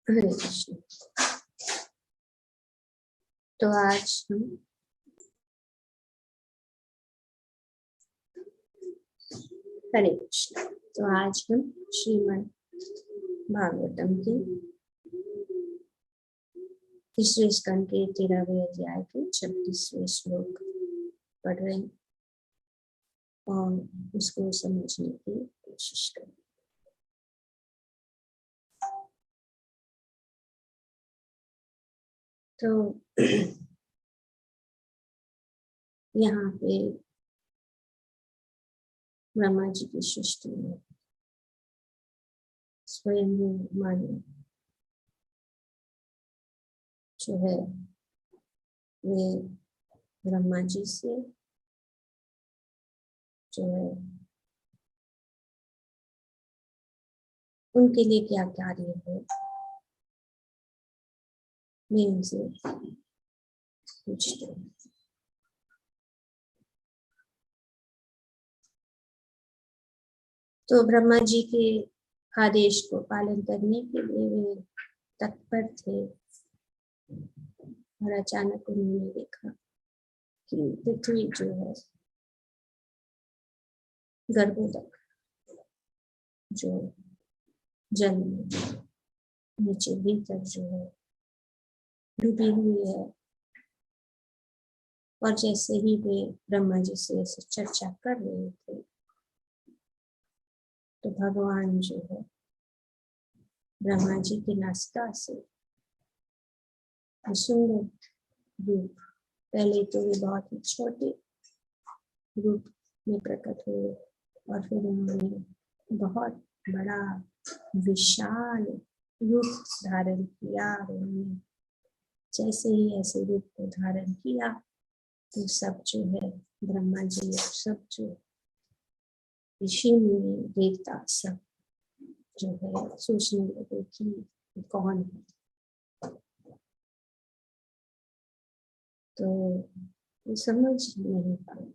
हरे कृष्ण। तो आज हम हरे कृष्ण। तो आज हम श्रीमद् भागवतम की तीसरे स्कंद के 13वें अध्याय के 36वें श्लोक पढ़ रहे हैं और उसको समझने की कोशिश करें। तो यहाँ पे ब्रह्मा जी की सृष्टि में स्वयं माने जो है वे ब्रह्मा जी से जो है उनके लिए क्या कार्य है मैं उनसे पूछते हैं। तो ब्रह्मा जी के आदेश को पालन करने के लिए वे तत्पर थे और अचानक उन्होंने देखा कि पृथ्वी जो है गर्भोदक जो जल में नीचे भीतर जो है डूबी हुई है। और जैसे ही वे ब्रह्मा जी से ऐसे चर्चा कर रहे थे तो भगवान जो है ब्रह्मा जी की नासिका से सुंदर रूप, पहले तो वे बहुत ही छोटे रूप में प्रकट हुए और फिर उन्होंने बहुत बड़ा विशाल रूप धारण किया। उन्होंने जैसे ही ऐसे रूप को धारण किया तो सब जो है ब्रह्मा जी और सब जो ऋषि मुनि देवता सब जो है सोचने लगे कि कौन है। तो वो समझ नहीं पाए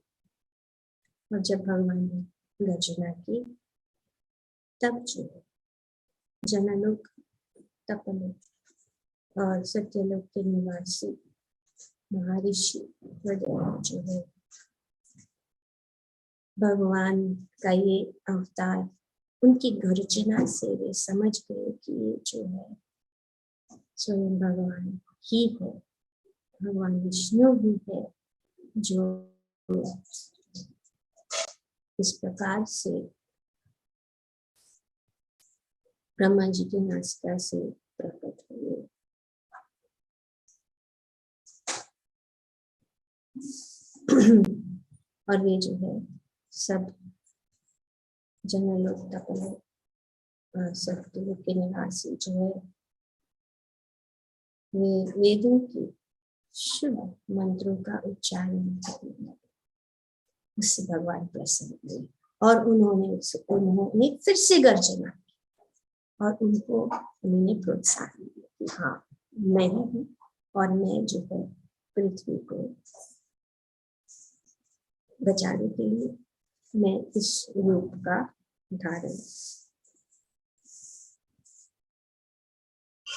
और जब भगवान ने गर्जना की तब जो जनलोक, तपलोक और सत्यलोक के निवासी महर्षि वगैरह जो है भगवान का ये अवतार उनकी गर्जना से वे समझ गए कि ये जो है स्वयं भगवान ही है, भगवान विष्णु ही है जो इस प्रकार से ब्रह्मा जी की नासिका से प्रकट हुए। और वे जो है सब जनलोक, तपलोक, सत्यलोक के निवासी जो है वे वेदों की शुभ मंत्रों का उच्चारण करने लगे। उससे भगवान प्रसन्न हुए और उन्होंने फिर से गर्जना की और उन्होंने प्रोत्साहन दिया कि हाँ मैं हूँ और मैं जो है पृथ्वी को बचाने के लिए मैं इस रूप का धारण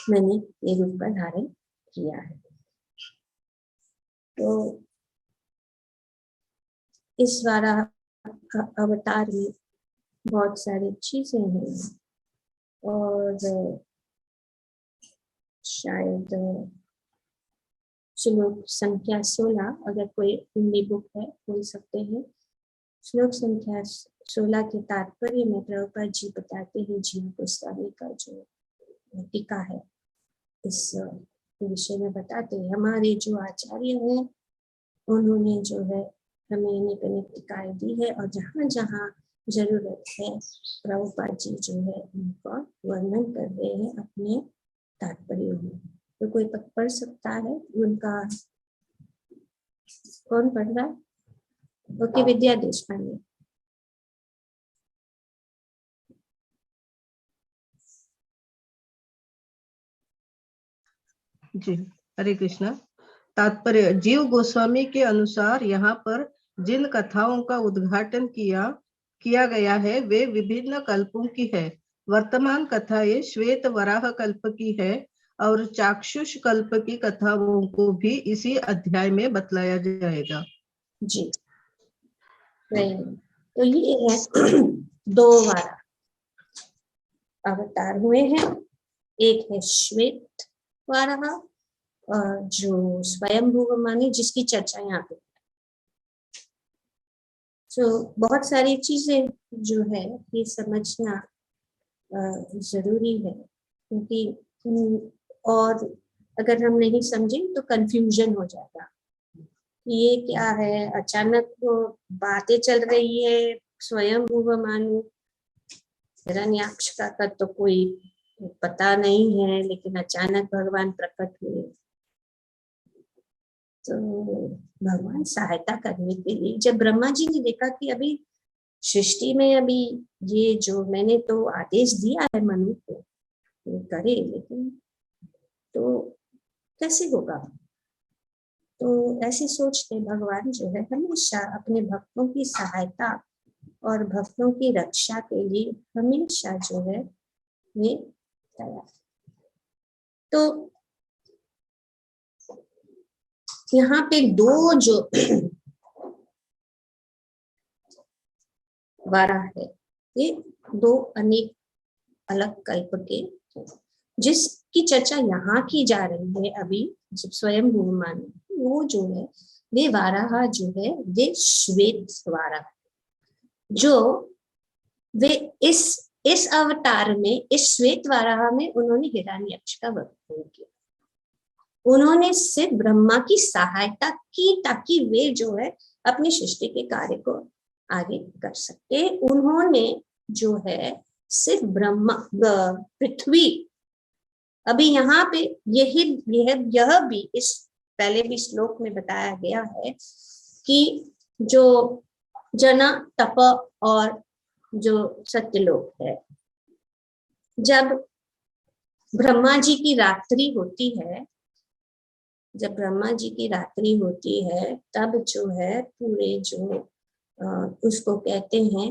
मैंने ये रूप का धारण किया है। तो इस वाला अवतार में बहुत सारी चीजें हैं और शायद श्लोक संख्या 16 अगर कोई हिंदी बुक है खोल सकते हैं। श्लोक संख्या 16 के तात्पर्य में प्रभुपाद जी बताते हैं जीव गोस्वामी का जो टीका है इस विषय में बताते हैं। हमारे जो आचार्य हैं उन्होंने जो है हमें अनेक अनेक टिकाएं दी है और जहाँ जहाँ जरूरत है प्रभुपाद जी जो है उनका वर्णन कर रहे हैं अपने तात्पर्य में। तो कोई पढ़ सकता है उनका, कौन पढ़ रहा है? ओके, विद्या देशपांडे। जी हरे कृष्णा। तात्पर्य जीव गोस्वामी के अनुसार यहाँ पर जिन कथाओं का उद्घाटन किया गया है वे विभिन्न कल्पों की है वर्तमान कथा ये श्वेत वराह कल्प की है और चाक्षुष कल्प की कथाओं को भी इसी अध्याय में बतलाया जाएगा। जी, तो ये है 2 वारा अवतार हुए हैं। एक है श्वेत वाराह जो स्वयंभू माने, जिसकी चर्चा यहाँ पे। तो बहुत सारी चीजें जो है ये समझना जरूरी है, क्योंकि और अगर हम नहीं समझें तो कंफ्यूजन हो जाएगा। ये क्या है, अचानक वो बातें चल रही है स्वयंभू मानु हिरण्याक्ष का तो कोई पता नहीं है, लेकिन अचानक भगवान प्रकट हुए। तो भगवान सहायता करने के लिए, जब ब्रह्मा जी ने देखा कि अभी सृष्टि में अभी ये जो मैंने तो आदेश दिया है मनु को करे, लेकिन तो कैसे होगा, तो ऐसे सोचते भगवान जो है हमेशा अपने भक्तों की सहायता और भक्तों की रक्षा के लिए हमेशा जो है ये तैयार। तो यहाँ पे 2 जो वारा है, ये 2 अनेक अलग कल्प के, जिसकी चर्चा यहाँ की जा रही है अभी, जब स्वयं भूमान वो जो है वे वाराह जो है वे श्वेत वाराह, जो वे इस अवतार में, इस श्वेत वाराह में उन्होंने हिरण्याक्ष का वध किया। उन्होंने सिर्फ ब्रह्मा की सहायता की ताकि वे जो है अपनी सृष्टि के कार्य को आगे कर सकते। उन्होंने जो है सिर्फ ब्रह्मा पृथ्वी, अभी यहाँ पे यह भी इस पहले भी श्लोक में बताया गया है कि जो जना तप और जो सत्यलोक है, जब ब्रह्मा जी की रात्रि होती है, जब ब्रह्मा जी की रात्रि होती है तब जो है पूरे जो उसको कहते हैं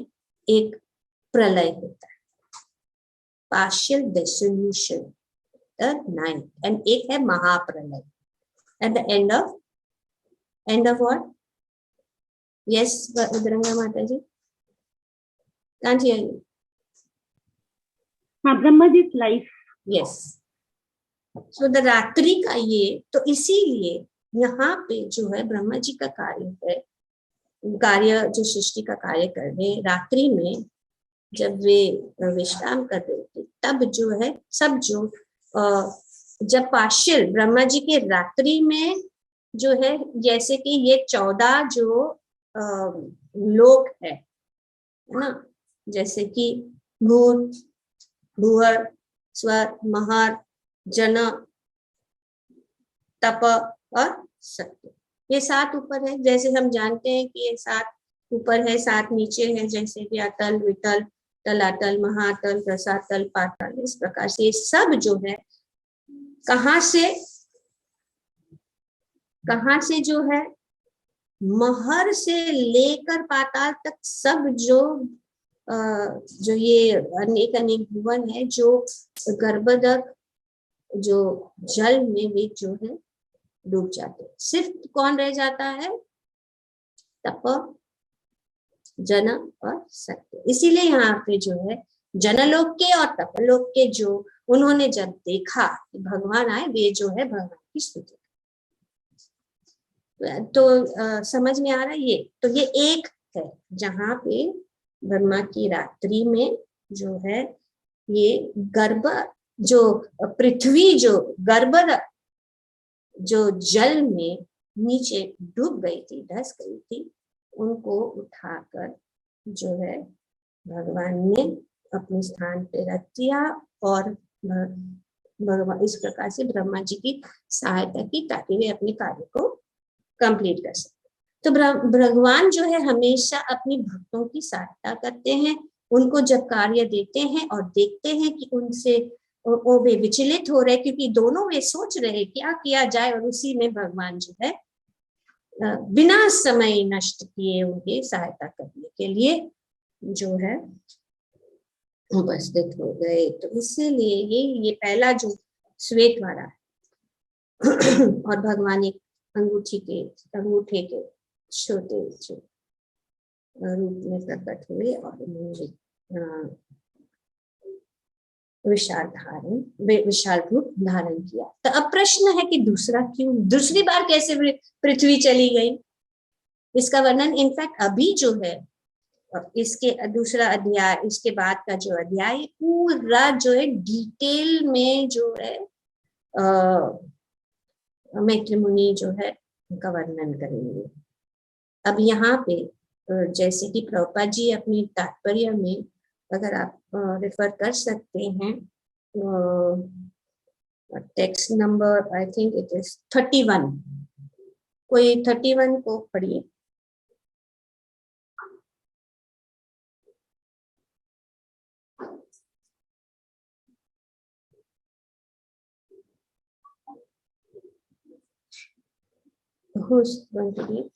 एक प्रलय होता है, partial dissolution the night, and एक है महाप्रलय at the end of what? Yes उदरंगा माता जी, can't hear you. हाँ, Brahma ji life. Yes, so the रात्रि का ये, तो इसीलिए यहाँ पे जो है ब्रह्मा जी का कार्य है, कार्य जो सृष्टि का कार्य कर रहे रात्रि में, जब वे विश्राम कर रहे थे तब जो है सब जो जब पार्शियल ब्रह्मा जी के रात्रि में जो है, जैसे कि ये 14 जो लोक है ना, जैसे कि भूत, भूहर, स्वर, महार, जन, तप और सत्य, ये 7 ऊपर है। जैसे हम जानते हैं कि ये 7 ऊपर है, 7 नीचे है, जैसे कि अतल, वितल, तलातल, महातल, रसातल, पाताल, इस प्रकार से ये सब जो है कहाँ से जो है महर से लेकर पाताल तक सब जो ये अनेक भुवन है, जो गर्भदक जो जल में वे जो है डूब जाते, सिर्फ कौन रह जाता है? तप, जन और सत्य। इसीलिए यहाँ पे जो है जनलोक के और तपलोक के जो उन्होंने जब देखा कि भगवान आए, वे जो है भगवान की स्तुति, तो समझ में आ रहा है ये। तो ये एक है जहाँ पे ब्रह्मा की रात्रि में जो है ये गर्भ जो पृथ्वी जो गर्भ जो जल में नीचे डूब गई थी, धस गई थी, उनको उठाकर जो है भगवान ने अपने स्थान पे रख दिया और भगवान इस प्रकार से ब्रह्मा जी की सहायता की ताकि वे अपने कार्य को कंप्लीट कर सके। तो भगवान जो है हमेशा अपनी भक्तों की सहायता करते हैं, उनको जब कार्य देते हैं और देखते हैं कि उनसे वो वे विचलित हो रहे, क्योंकि दोनों वे सोच रहे क्या किया जाए, और उसी में भगवान जो है बिना समय नष्ट किए उनके सहायता करने के लिए जो है उपस्थित हो गए। तो इसीलिए ये पहला जो श्वेत वाला और भगवान एक अंगूठे के छोटे रूप में प्रकट हुए और उन्होंने विशाल रूप धारण किया। तो अब प्रश्न है कि दूसरी बार कैसे पृथ्वी चली गई? इसका वर्णन इनफैक्ट अभी जो है इसके दूसरा अध्याय, इसके बाद का जो अध्याय पूरा जो है डिटेल में जो है मैत्री मुनि जो है उनका वर्णन करेंगे। अब यहाँ पे जैसे कि प्रभुपाद जी अपनी तात्पर्य में, अगर आप रेफर कर सकते हैं text number, I think it is 31, कोई 31 को पढ़िए। Who's going to read?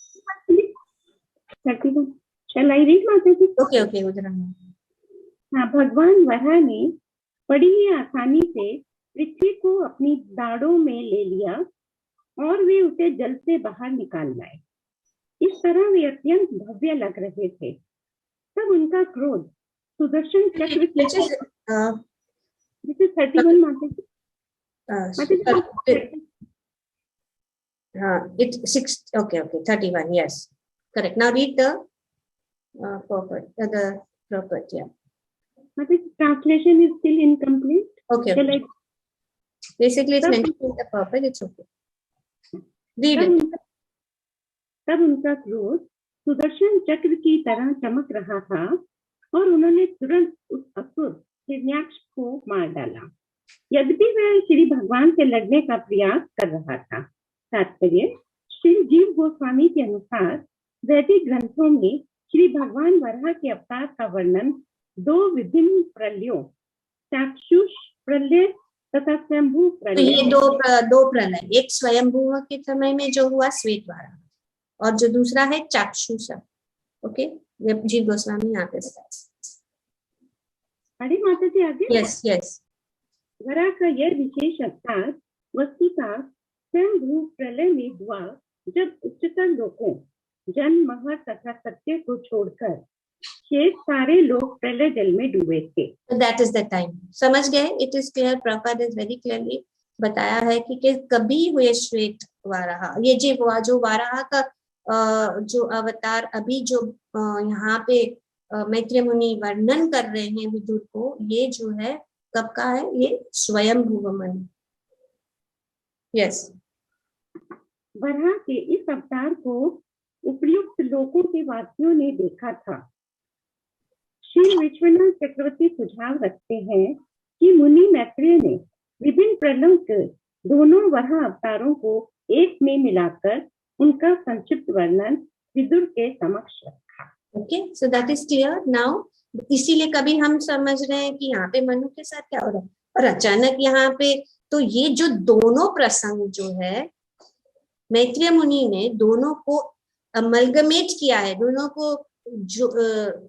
31. Shall I read, Mataji? Okay, उधर हाँ, भगवान वराह ने बड़ी ही आसानी से पृथ्वी को अपनी दाढ़ों में ले लिया और वे उसे जल से बाहर निकाल लाए। इस तरह वे अत्यंत भव्य लग रहे थे। तब उनका क्रोध सुदर्शन चक्र की This is 31, Mataji. It's 6. Okay, 31. Yes, correct. Now read the proper. Yeah. Mataji, translation is still incomplete. Okay. Basically, it's mentioning the purpose. It's okay. Read it. तब उनका क्रोध सुदर्शन चक्र की तरह चमक रहा था और उन्होंने तुरंत उस असुर हिरण्याक्ष को मार डाला। यद्यपि वह श्री भगवान से लड़ने का प्रयास कर रहा था। तात्पर्य, श्री जीव गोस्वामी के अनुसार वैदिक ग्रंथों में श्री भगवान वराह के अवतार का वर्णन 2 विभिन्न प्रलयों, चाक्षुष प्रलय तथा स्वयंभू प्रलय। तो ये दो प्रलय, एक स्वयंभू के समय में जो हुआ श्वेत वाराह और जो दूसरा है चाक्षुष। ओके, जीव गोस्वामी यहाँ पे बताया। अरे माता जी आगे। यस। वराह का यह विशेष अवतार वस्तुतः स्वयंभू प्रलय में हुआ, जब उच्चतर लोगों जन्म, महर तथा सत्य को छोड़कर शेष सारे लोग प्रलय जल में डूबे थे। That is the time. समझ गए? It is clear. Prabhupada is very clearly बताया है कि कभी हुए श्वेत वाराह, ये जो वाराह का जो अवतार अभी जो यहाँ पे मैत्री मुनि वर्णन कर रहे हैं विदुर को, ये जो है कब का है? ये स्वयंभू मन। यस। वराह के इस अवतार को उपयुक्त लोगों के वासियों ने देखा था। श्री विश्वनाथ चक्रवर्ती सुझाव रखते हैं कि मुनि मैत्रेय ने विभिन्न प्रलयों के दोनों वराह अवतारों को एक में मिलाकर उनका संक्षिप्त वर्णन विदुर के समक्ष रखा। Okay, so that is clear now. इसीलिए कभी हम समझ रहे हैं कि यहाँ पे मनु के साथ क्या हो रहा है, और अचानक यहाँ पे तो ये जो दोनों प्रसंग जो है मैत्रेय मुनि ने दोनों को अमलगमेट किया है, दोनों को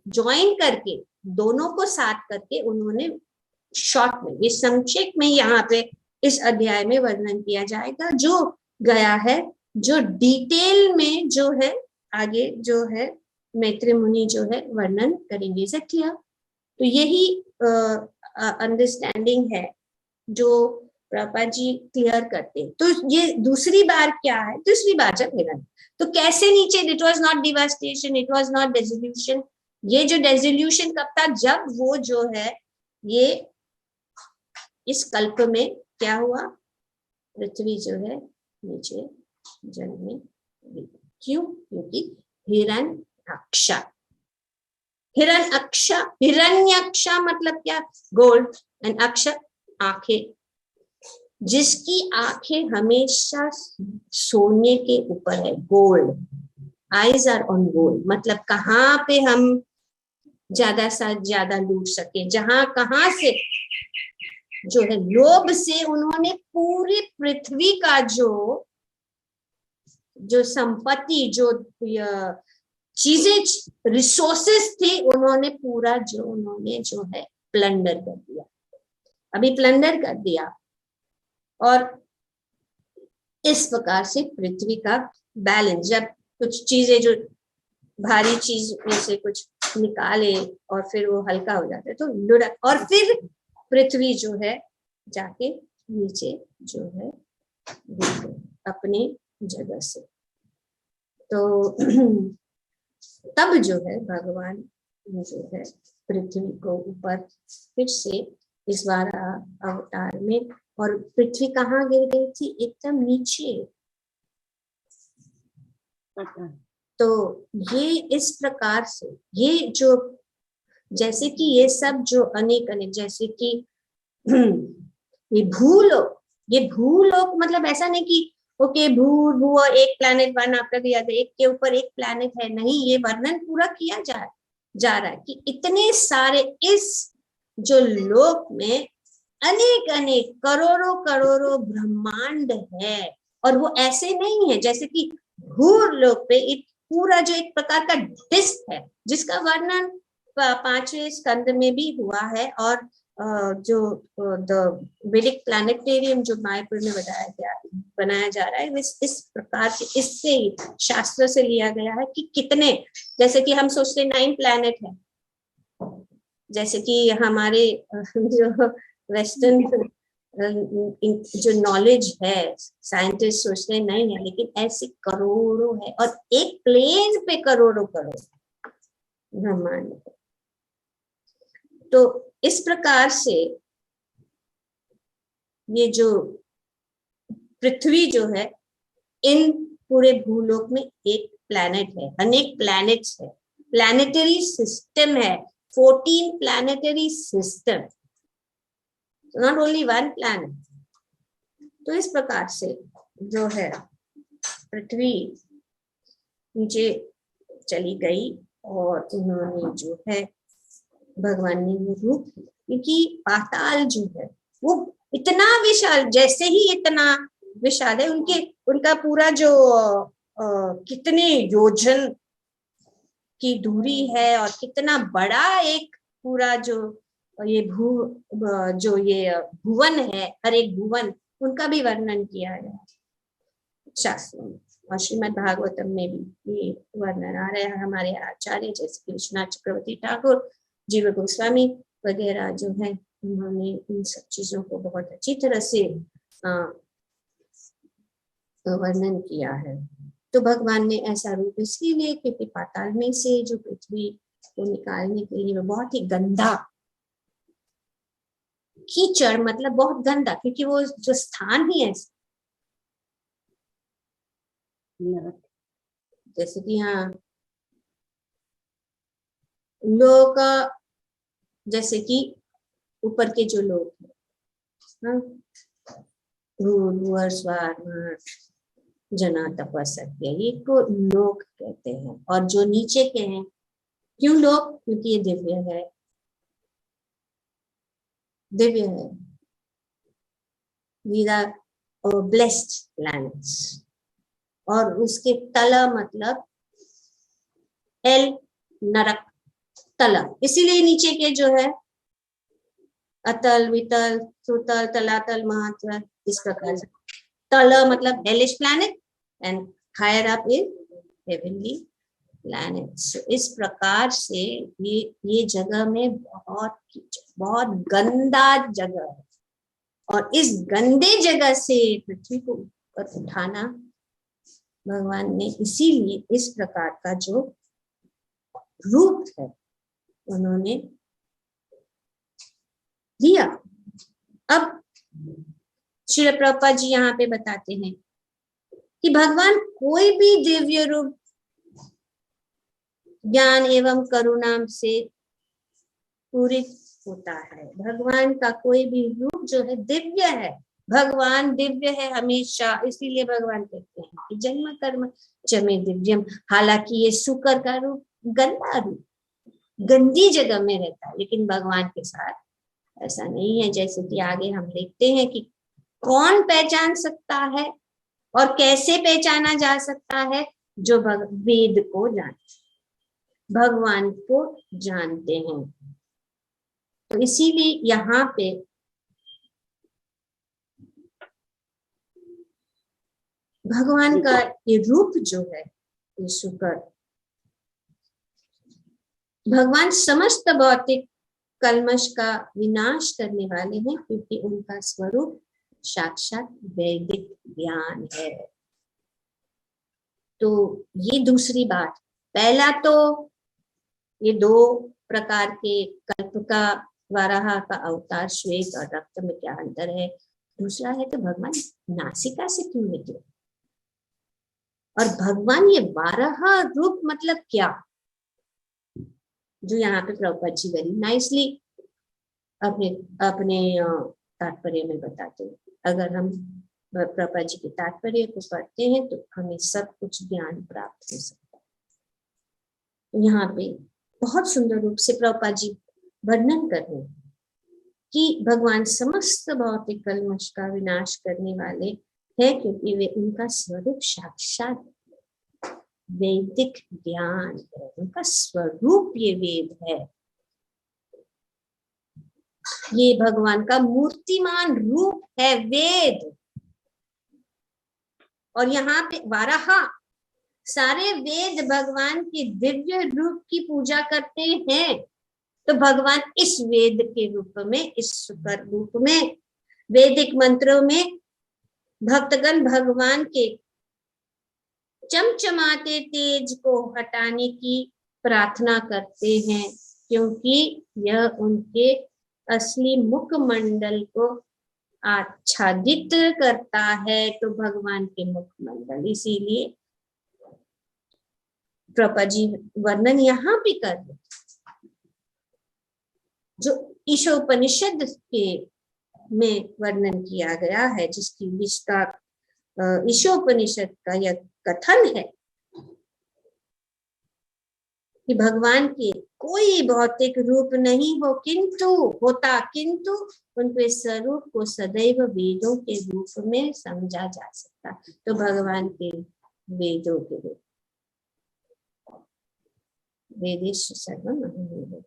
ज्वाइन करके, दोनों को साथ करके उन्होंने शॉर्ट में, इस संक्षेप में यहाँ पे इस अध्याय में वर्णन किया जाएगा, जो गया है, जो डिटेल में जो है आगे जो है मैत्रेय मुनि जो है वर्णन करेंगे। Is it clear? तो यही अंडरस्टैंडिंग है जो प्रभुपाद जी क्लियर करते हैं। तो ये दूसरी बार क्या है? दूसरी बार जब मिलन, तो कैसे नीचे? It was not devastation, it was not dissolution. ये जो डेसोल्यूशन कब था? जब वो जो है ये इस कल्प में क्या हुआ? पृथ्वी जो है नीचे जल में गिरी। क्यों? क्योंकि हिरण्यक्षा मतलब क्या? गोल्ड। एंड अक्ष आंखें, जिसकी आंखें हमेशा सोने के ऊपर है, gold. Eyes are on gold. मतलब कहाँ पे हम ज्यादा से ज्यादा लूट सके, कहाँ से जो है लोभ से उन्होंने पूरी पृथ्वी का जो संपत्ति, जो चीजें, रिसोर्सेस थे, उन्होंने पूरा जो है प्लंडर कर दिया, अभी प्लंडर कर दिया। और इस प्रकार से पृथ्वी का बैलेंस, जब कुछ चीजें जो भारी चीज में से कुछ निकाले और फिर वो हल्का हो जाता है तो लुढ़क, और फिर पृथ्वी जो है जाके नीचे जो है अपनी जगह से। तो तब जो है भगवान जो है पृथ्वी को ऊपर फिर से इस बार अवतार में, और पृथ्वी कहाँ गिर गई थी? एकदम नीचे। तो ये इस प्रकार से, ये जो जैसे कि ये सब जो अनेक अनेक, जैसे कि ये भूलोक, ये भूलोक मतलब ऐसा नहीं कि ओके भू भू एक प्लैनेट बना कर दिया था, एक के ऊपर एक प्लैनेट है, नहीं, ये वर्णन पूरा किया जा रहा है कि इतने सारे इस जो लोक में अनेक अनेक करोड़ों करोड़ों ब्रह्मांड है। और वो ऐसे नहीं है जैसे कि भूलोक पे एक पूरा जो एक प्रकार का डिस्क है जिसका वर्णन 5वें स्कंद में भी हुआ है, और जो द वेदिक प्लैनेटेरियम जो मायापुर में बनाया जा रहा है इस प्रकार से, इससे ही शास्त्र से लिया गया है कि कितने, जैसे कि हम सोचते 9 प्लैनेट है, जैसे कि हमारे जो वेस्टर्न जो नॉलेज है साइंटिस्ट सोचते नहीं है, लेकिन ऐसे करोड़ों है, और एक प्लेन पे करोड़ों करोड़ ब्रह्मांड। तो इस प्रकार से ये जो पृथ्वी जो है इन पूरे भूलोक में एक प्लैनेट है, अनेक प्लैनेट्स है, प्लैनेटरी सिस्टम है, 14 planetary system, not only 1 planet. तो इस प्रकार से जो है पृथ्वी नीचे चली गई, और उन्होंने जो है भगवान ने वो रूप, क्योंकि पाताल जो है वो इतना विशाल, जैसे ही इतना विशाल है, उनका पूरा जो कितने योजन की दूरी है, और कितना बड़ा एक पूरा जो ये भुवन है, हर एक भुवन उनका भी वर्णन किया है शास्त्रों में, और श्रीमद् भागवतम में भी ये वर्णन आ रहा है। हमारे आचार्य जैसे विश्वनाथ चक्रवर्ती ठाकुर, जीव गोस्वामी वगैरह जो है, उन्होंने इन सब चीजों को बहुत अच्छी तरह से वर्णन किया है। तो भगवान ने ऐसा रूप इसलिए लिया क्योंकि पाताल में से जो पृथ्वी को निकालने के लिए वो बहुत ही गंदा कीचड़, मतलब बहुत गंदा, क्योंकि वो जो स्थान ही है जैसे कि यहाँ लोग, जैसे कि ऊपर के जो लोग हैं, जना तपस्या, ये को लोक कहते हैं। और जो नीचे के हैं, क्यों लोक? क्योंकि ये दिव्य है, दिव्य है। These are blessed planets। और उसके तला मतलब एल, नरक, तला, इसीलिए नीचे के जो है अतल, वितल, सुतल, तलातल, महातल, इस प्रकार से। तला मतलब hellish planet and higher up is heavenly planets। इस प्रकार से ये जगह में बहुत गंदा जगह है, और इस गंदे जगह से पृथ्वी को ऊपर उठाना भगवान ने इसीलिए इस प्रकार का जो रूप है उन्होंने दिया। अब श्रील प्रभुपाद जी यहाँ पे बताते हैं कि भगवान कोई भी दिव्य रूप ज्ञान एवं करुणा से पूरित होता है। भगवान का कोई भी रूप जो है दिव्य है, भगवान दिव्य है हमेशा, इसीलिए भगवान कहते हैं कि जन्म कर्म चमे दिव्यम। हालांकि ये शुक्र का रूप गंदा रूप, गंदी जगह में रहता है, लेकिन भगवान के साथ ऐसा नहीं है। जैसे कि आगे हम देखते हैं कि कौन पहचान सकता है और कैसे पहचाना जा सकता है, जो वेद को जानते, भगवान को जानते हैं। तो इसीलिए यहाँ पे भगवान का ये रूप जो है यीशु का, भगवान समस्त भौतिक कल्मश का विनाश करने वाले हैं, क्योंकि उनका स्वरूप साक्षात वैदिक ज्ञान है। तो ये दूसरी बात, पहला तो ये दो प्रकार के कल्प का, वाराह का अवतार श्वेत और रक्त में क्या अंतर है। दूसरा है तो भगवान नासिका से क्यों निकले, और भगवान ये वाराह रूप मतलब क्या, जो यहाँ पे प्रभुपाद जी वेरी नाइसली अपने अपने तात्पर्य में बताते हैं। अगर हम प्रभुपाद जी के तात्पर्य को पढ़ते हैं तो हमें सब कुछ ज्ञान प्राप्त हो सकता है। यहाँ पे बहुत सुंदर रूप से प्रभुपाद जी वर्णन कर रहे हैं कि भगवान समस्त भौतिक कल्मश का विनाश करने वाले हैं, क्योंकि वे उनका स्वरूप साक्षात वैदिक ज्ञान है, उनका स्वरूप ये वेद है, ये भगवान का मूर्तिमान रूप है वेद। और यहाँ पे वाराह, सारे वेद भगवान के दिव्य रूप की पूजा करते हैं, तो भगवान इस वेद के रूप में, इस सुकर रूप में, वैदिक मंत्रों में भक्तगण भगवान के चमचमाते तेज को हटाने की प्रार्थना करते हैं, क्योंकि यह उनके असली मुखमंडल को आच्छादित करता है। तो भगवान के मुखमंडल, इसीलिए प्रभुपाद जी वर्णन यहाँ भी कर रहे, जो ईशोपनिषद के में वर्णन किया गया है, जिसका ईशोपनिषद का यह कथन है कि भगवान के कोई भौतिक रूप नहीं किंतु उनके स्वरूप को सदैव वेदों के रूप में समझा जा सकता। तो भगवान के वेदों के रूप, वेदेश सर्वम अहम्,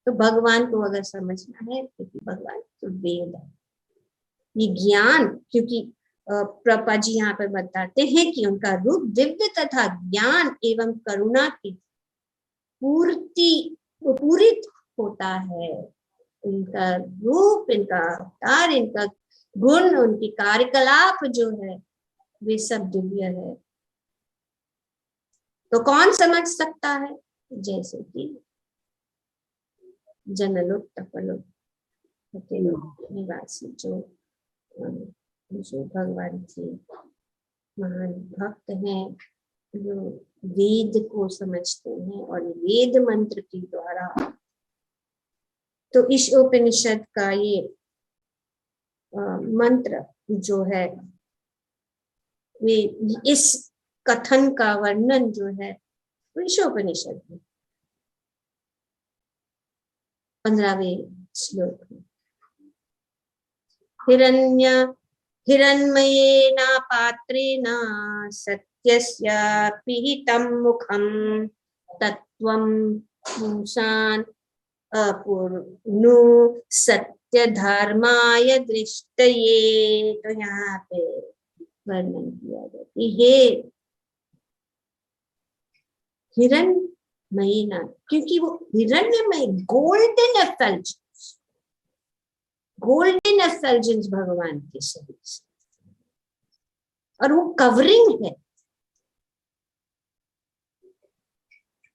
तो भगवान को अगर समझना है तो भगवान तो वेद है, ये ज्ञान, क्योंकि प्रभुपाद जी यहाँ पर बताते हैं कि उनका रूप दिव्य तथा ज्ञान एवं करुणा की पूरित होता है। इनका रूप, इनका अवतार, इनका गुण, उनकी कार्यकलाप जो है वे सब दिव्य है। तो कौन समझ सकता है, जैसे कि जनलोक तपलोक निवासी जो भगवान के महान भक्त हैं, जो वेद को समझते हैं और वेद मंत्र के द्वारा, तो इस उपनिषद का ये मंत्र जो है, वे इस कथन का वर्णन जो है वो ईशोपनिषद में 15वें श्लोक में, हिरण्मयेन पात्रेण सत्यस्य पिहितं मुखं तत्त्वं पुंसान् अपूर्णु सत्य धर्माय दृष्टये। तो यहाँ पे वर्णन किया गया कि हे हिरण्मयी ना, क्योंकि वो हिरण्यमय, गोल्डन एफल्जेंस भगवान के शरीर से, और वो कवरिंग है।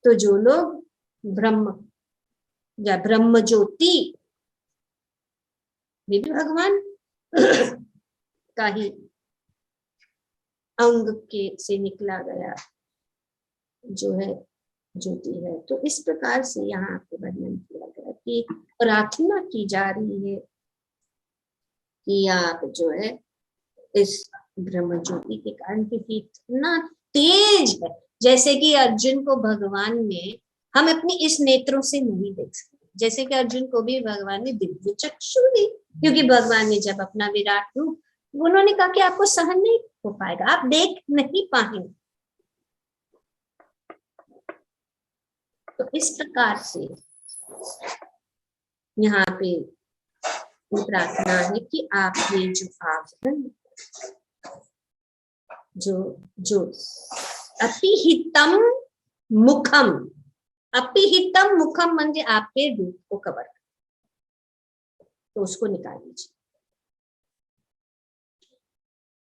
तो जो लोग ब्रह्म या ब्रह्म ज्योति, वे भी भगवान का ही अंग के से निकला गया जो है ज्योति है। तो इस प्रकार से यहाँ पे वर्णन किया गया कि प्रार्थना की जा रही है कि आप जो है इस ब्रह्म ज्योति के कारण, क्योंकि इतना तेज है, जैसे कि अर्जुन को भगवान में हम अपनी इस नेत्रों से नहीं देख सकते, जैसे कि अर्जुन को भी भगवान ने दिव्य चक्षु दी, क्योंकि भगवान ने जब अपना विराट रूप, उन्होंने कहा कि आपको सहन नहीं हो पाएगा, आप देख नहीं पाएंगे। तो इस प्रकार से यहाँ पे प्रार्थना है कि आप ये जो आवरण जो अपिहितम मुखम, अपिहितम मुखम म्हणजे आपके रूप को कवर, तो उसको निकाल लीजिए।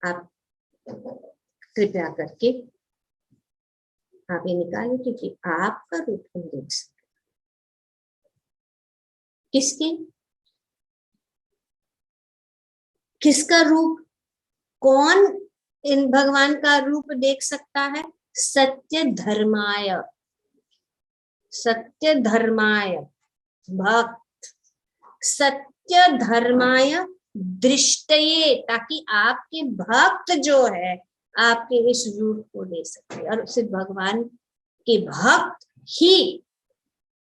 आप कृपया करके आप ये निकालें, क्योंकि आपका रूप हम देख सकते। किसका रूप, कौन इन भगवान का रूप देख सकता है? सत्य धर्माय, सत्य धर्माय भक्त, सत्य धर्माय दृष्टये, ताकि आपके भक्त जो है आपके इस रूप को देख सकते। और सिर्फ भगवान के भक्त ही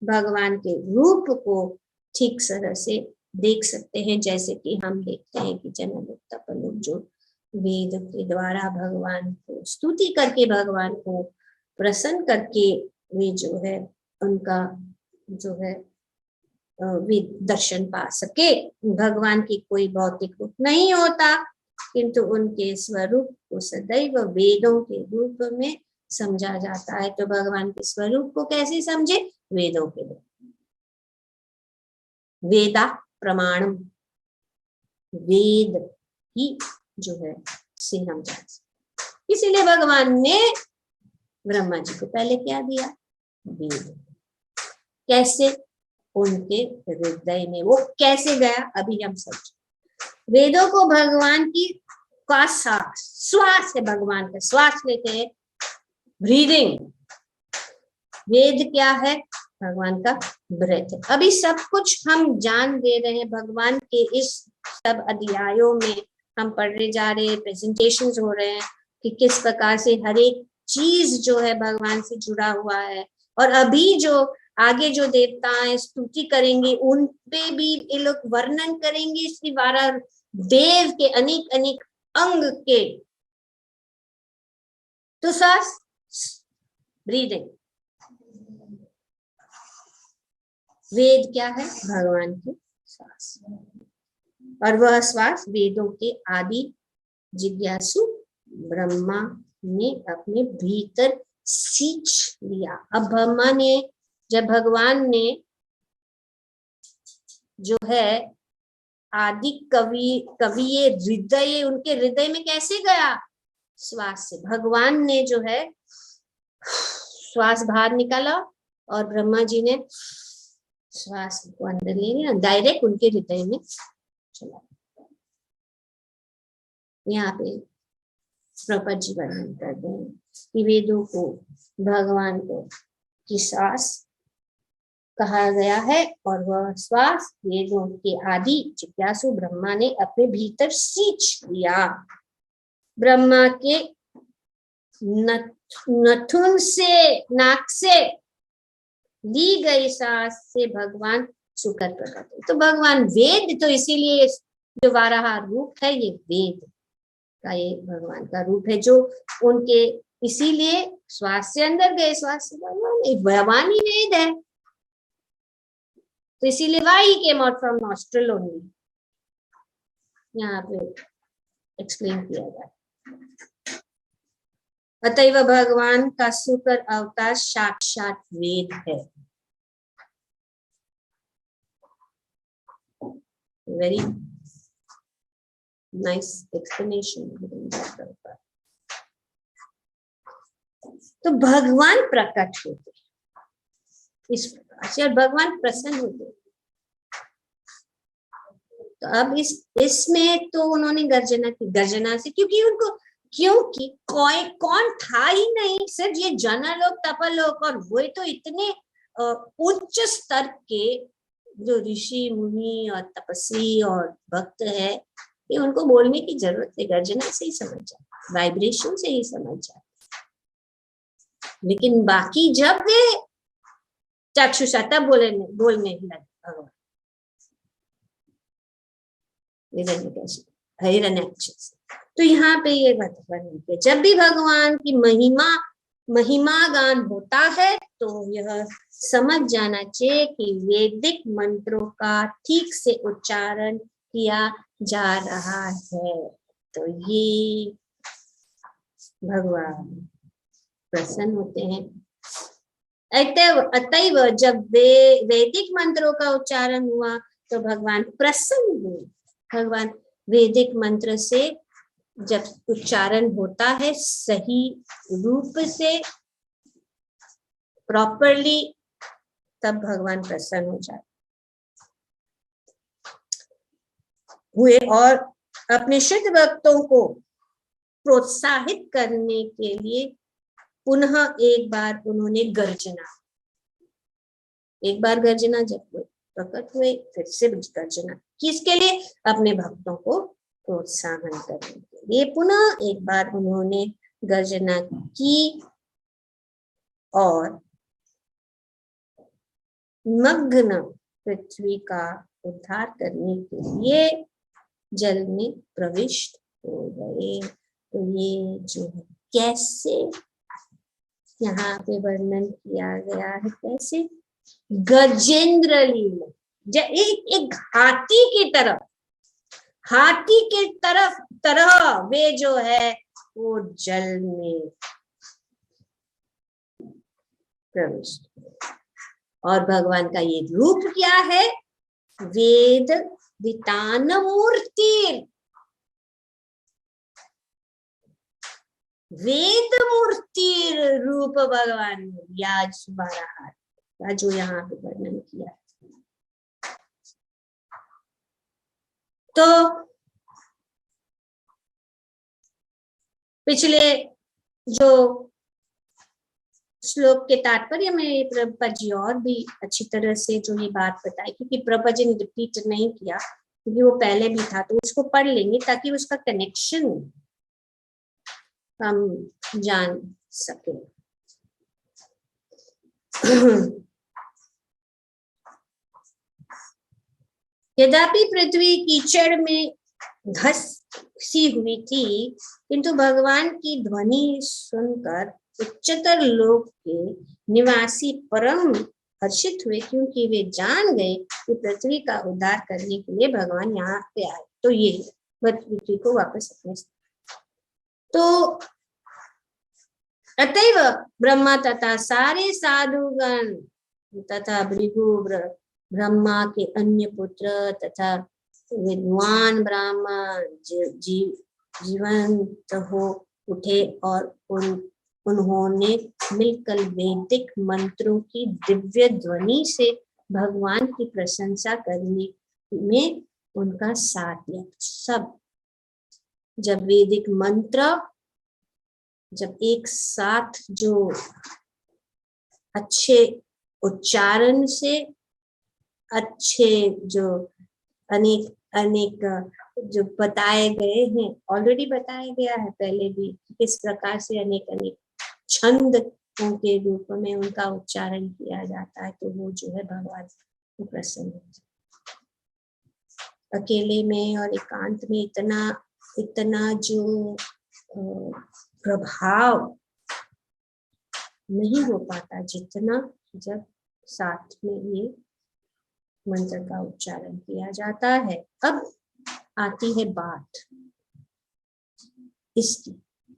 भगवान के रूप को ठीक तरह से देख सकते हैं। जैसे कि हम देखते हैं कि जन लोग तपन लोग जो वेद के द्वारा भगवान को स्तुति करके, भगवान को प्रसन्न करके वे जो है उनका जो है वे दर्शन पा सके। भगवान की कोई भौतिक रूप नहीं होता, किंतु उनके स्वरूप को सदैव वेदों के रूप में समझा जाता है। तो भगवान के स्वरूप को कैसे समझे? वेदों के द्वारा। वेदा प्रमाणम, वेद ही जो है से हम जान सकते। इसीलिए भगवान ने ब्रह्मा जी को पहले क्या दिया? वेद। कैसे? उनके हृदय में। वो कैसे गया अभी हम समझे। वेदों को भगवान की का श्वास है, भगवान का श्वास लेते हैं, ब्रीदिंग। वेद क्या है? भगवान का ब्रेथ है। अभी सब कुछ हम जान दे रहे हैं भगवान के इस सब अध्यायों में, हम पढ़ने जा रहे हैं, प्रेजेंटेशंस हो रहे हैं कि किस प्रकार से हर एक चीज जो है भगवान से जुड़ा हुआ है। और अभी जो आगे जो देवताएं स्तुति करेंगे उन पे भी ये लोग वर्णन करेंगे श्री वारा देव के अनेक अनेक अंग के। तो सांस, ब्रीदिंग। वेद क्या है? भगवान की श्वास, और वह श्वास वेदों के आदि जिज्ञासु ब्रह्मा ने अपने भीतर सींच लिया। अब ब्रह्मा ने, जब भगवान ने जो है आदि कवि हृदय, उनके हृदय में कैसे गया? श्वास से। भगवान ने जो है श्वास बाहर निकाला और ब्रह्मा जी ने श्वास को अंदर ले लिया, डायरेक्ट उनके हृदय में चला। यहाँ पे प्रपद जी वर्णन करते हैं कि वेदों को भगवान को की श्वास कहा गया है, और वह श्वास वेदों के आदि जिज्ञासु ब्रह्मा ने अपने भीतर सींच लिया। ब्रह्मा के नथुन से, नाक से ली गई सांस से भगवान सुकर प्रकट है। तो भगवान वेद, तो इसीलिए जो वाराह रूप है ये वेद का, ये भगवान का रूप है जो उनके, इसीलिए श्वास से अंदर गए, श्वास से भगवान ही वेद है। तो इसीलिए why came out from nostril only, यहाँ पे एक्सप्लेन किया गया। अतएव भगवान का सुकर अवतार साक्षात वेद है। Very nice explanation. तो भगवान प्रकट होते इस प्रकार से, और भगवान प्रसन्न होते। तो अब इसमें तो उन्होंने गर्जना की, गर्जना से, क्योंकि कौन था ही नहीं, सिर्फ ये जनलोक तपलोक, और वो तो इतने उच्च स्तर के जो ऋषि मुनि और तपस्वी और भक्त है, ये उनको बोलने की जरूरत है, गर्जना से ही समझ जाए, वाइब्रेशन से ही समझ जाए। लेकिन बाकी जब वे चक्षुषा तब बोलने लगे भगवान हिरण्यकश्यप। तो यहाँ पे ये बात, जब भी भगवान की महिमा महिमा गान होता है तो यह समझ जाना चाहिए कि वैदिक मंत्रों का ठीक से उच्चारण किया जा रहा है। तो ये भगवान प्रसन्न होते हैं। अतएव जब वैदिक मंत्रों का उच्चारण हुआ तो भगवान प्रसन्न हुए। भगवान वैदिक मंत्र से जब उच्चारण होता है सही रूप से, प्रॉपरली, तब भगवान प्रसन्न हो जाते हुए और अपने शुद्ध भक्तों को प्रोत्साहित करने के लिए पुनः एक बार उन्होंने गर्जना, एक बार गर्जना जब प्रकट हुए फिर से गर्जना, किसके लिए? अपने भक्तों को प्रोत्साहन करने के लिए पुनः एक बार उन्होंने गर्जना की और मग्न पृथ्वी का उद्धार करने के लिए जल में प्रविष्ट हो गए। तो ये जो है कैसे यहाँ पे वर्णन किया गया है, कैसे गजेंद्र लीला, एक हाथी की तरह, हाथी की तरह वे जो है वो जल में प्रविष्ट। और भगवान का ये रूप क्या है? वेद वितान मूर्ति, वेद मूर्ति रूप भगवान ने याज 12 हाथ का जो यहाँ पे वर्णन किया। तो पिछले जो श्लोक के तात्पर्य में प्रभुपाद जी और भी अच्छी तरह से जो ये बात बताई, क्योंकि प्रभुपाद जी ने रिपीट नहीं किया क्योंकि वो पहले भी था, तो उसको पढ़ लेंगे ताकि उसका कनेक्शन हम जान सके। यद्यपि पृथ्वी कीचड़ में धसी हुई थी, किंतु भगवान की ध्वनि सुनकर उच्चतर लोक के निवासी परम हर्षित हुए, क्योंकि वे जान गए कि पृथ्वी का उद्धार करने के लिए भगवान यहाँ पे आए। तो ये पृथ्वी को वापस अपने, तो अतएव ब्रह्मा तथा सारे साधुगण तथा भृगु ब्रह्मा के अन्य पुत्र तथा विद्वान ब्राह्मण जीवंत हो उठे और उन्होंने मिलकर वैदिक मंत्रों की दिव्य ध्वनि से भगवान की प्रशंसा करने में उनका साथ दिया। सब जब वैदिक मंत्र जब एक साथ जो अच्छे उच्चारण से, अच्छे जो अनेक जो बताए गए हैं, ऑलरेडी बताया गया है पहले भी, किस प्रकार से अनेक छंद के रूप में उनका उच्चारण किया जाता है, तो वो जो है भगवान को प्रसन्न हो जाता है। अकेले में और एकांत में इतना जो प्रभाव नहीं हो पाता जितना जब साथ में ये मंत्र का उच्चारण किया जाता है। अब आती है बात इसकी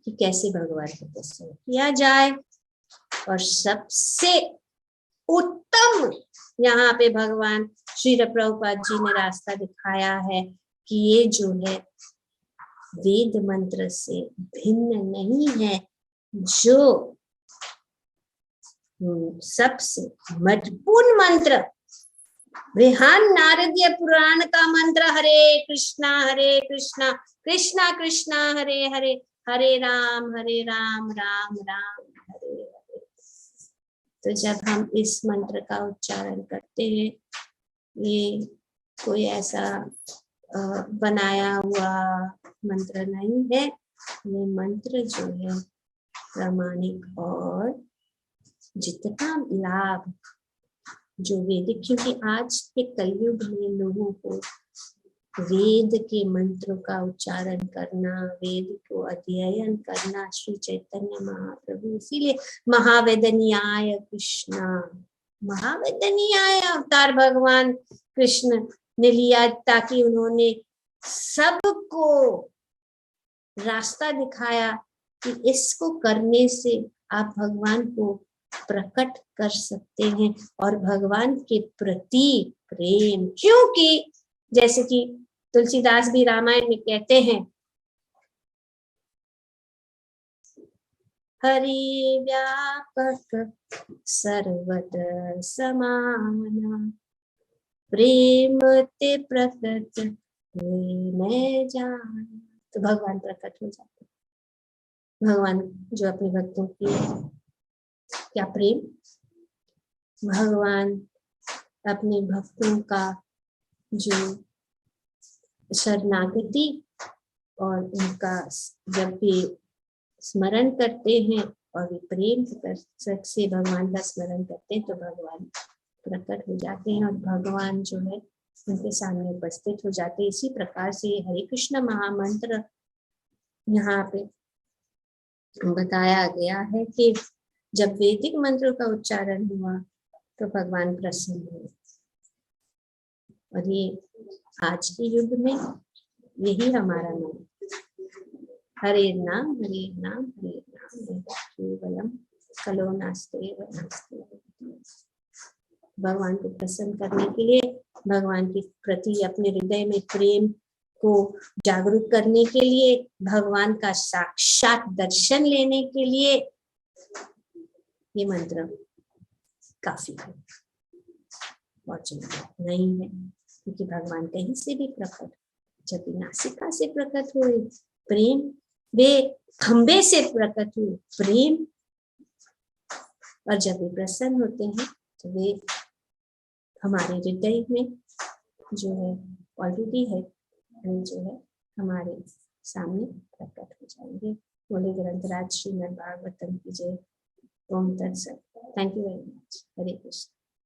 कि कैसे भगवान को प्रसन्न किया जाए, और सबसे उत्तम यहाँ पे भगवान श्री प्रभुपाद जी ने रास्ता दिखाया है कि ये जो है वेद मंत्र से भिन्न नहीं है, जो सबसे महत्वपूर्ण मंत्र बृहन नारदीय पुराण का मंत्र हरे कृष्णा कृष्णा कृष्णा हरे हरे, हरे राम राम राम हरे हरे। तो जब हम इस मंत्र का उच्चारण करते हैं, ये कोई ऐसा बनाया हुआ मंत्र नहीं है, ये मंत्र जो है प्रामाणिक और जितना लाभ जो वैदिक, क्योंकि आज के कलयुग में लोगों को वेद के मंत्रों का उच्चारण करना, वेद को अध्ययन करना श्री चैतन्य महाप्रभु, इसीलिए महावेदनीयाय कृष्णा, महावेदनीयाय अवतार भगवान कृष्ण ने लिया ताकि उन्होंने सबको रास्ता दिखाया कि इसको करने से आप भगवान को प्रकट कर सकते हैं और भगवान के प्रति प्रेम, क्योंकि जैसे कि तुलसीदास भी रामायण में कहते हैं, हरि व्यापक सर्वत्र समाना, प्रेम ते प्रकट हुए मैं जाना। तो भगवान प्रकट हो जाते, भगवान जो अपने भक्तों की क्या प्रेम, भगवान अपने भक्तों का जो शरणागति और उनका जब भी स्मरण करते हैं और वे प्रेम से भगवान का स्मरण करते हैं तो भगवान प्रकट हो जाते हैं और भगवान जो है उनके सामने उपस्थित हो जाते हैं। इसी प्रकार से हरे कृष्ण महामंत्र यहाँ पे बताया गया है कि जब वैदिक मंत्रों का उच्चारण हुआ तो भगवान प्रसन्न हुए, और ये आज के युग में यही हमारा नाम, हरे नाम हरे नाम हरे नाम केवलम कलो नास्ते नास्ते। भगवान को प्रसन्न करने के लिए, भगवान के प्रति अपने हृदय में प्रेम को जागरूक करने के लिए, भगवान का साक्षात दर्शन लेने के लिए ये मंत्र काफी है, और नहीं है, क्योंकि भगवान कहीं से भी प्रकट, जब नासिका से प्रकट हुए प्रेम, वे खंबे से प्रकट हुए प्रेम, और जब वे प्रसन्न होते हैं तो वे हमारे हृदय में जो है ऑलरेडी है, जो है हमारे सामने प्रकट हो जाएंगे। बोले ग्रंथराज श्रीमद् भागवतम की जय। ओम तत्सत। Thank you very much. Hare Krishna.